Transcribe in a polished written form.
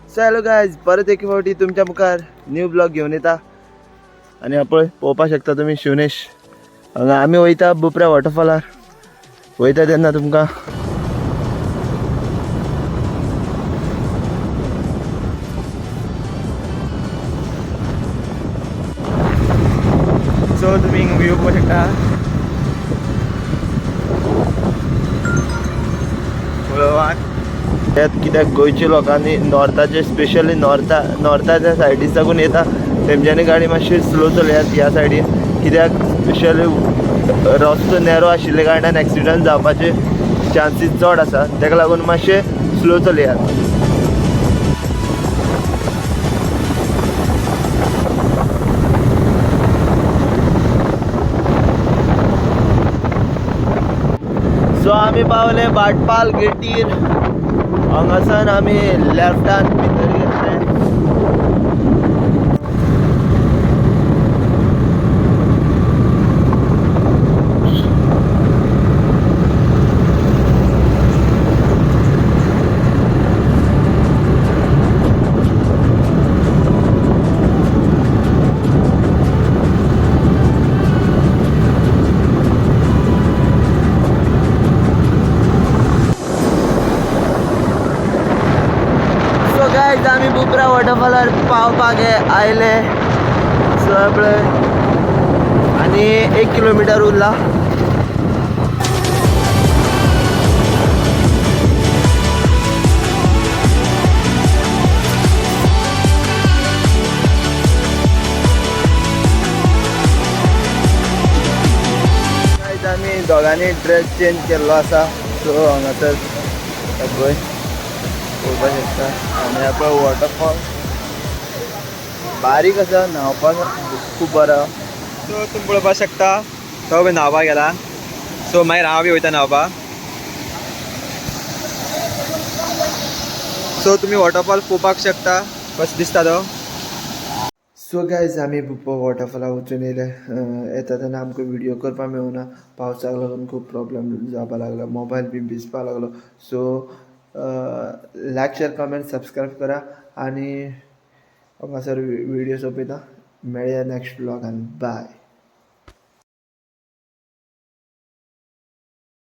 So hello guys, परत एक फावटी तुमच्या मुखार न्यू ब्लॉग घेऊन येता. आणि आपण पळोवपाक शकता तुम्ही शिवनेश. आम्ही वयता बुपऱ्या वॉटरफॉलार. वयता तेन्ना तुमकां सो तुम्ही व्यू पळोवंक शकता. त्यात कित्याक गोंयच्या लोकांनी नॉर्थाचे स्पेशली नॉर्थाच्या सायडीन साकून येता तेमच्यांनी गाडी मातशी स्लो चलयात ह्या सायडीन, कित्याक स्पेशली रस्तो नॅरो आशिल्ले कारणान एक्सिडंट जावपाचे चान्सीस चड आसा, तेका लागून मातशे स्लो चलयात. सो आमी पावले भाटपाल गेटीर. हांगासान आमी लेफ्टान भितर गेले. आम्ही बुपरा वॉटरफॉलार पावपाक आयले. सो आपले आनी 1 किलोमीटर उरला. आमी दोगांनी ड्रेस चेंज केल्लो आसा. सो हांगासर पळय पळोवपाक शकता. आनी आपण वॉटरफॉल बारीक आसा, न्हावपाक खूब बरो. सो तुम्ही पळोवपाक शकता तो बी न्हावपाक गेला. सो मागीर हांव बी वयता न्हावपाक. सो तुम्ही वॉटरफॉल पळोवपाक शकता कसो दिसता तो. सो गायज आमी वॉटरफॉला वचून येयले. येता तेन्ना आमकां व्हिडियो करपाक मेळूना. पावसाक लागून खूब प्रॉब्लेम जावपाक लागलो. मोबायल बी भिजपाक लागलो. सो लायक शेअर कमेंट सबस्क्राईब करा. आणि हांगासर व्हिडियो सोंपयता. मेळया नेक्स्ट ब्लॉगान. बाय.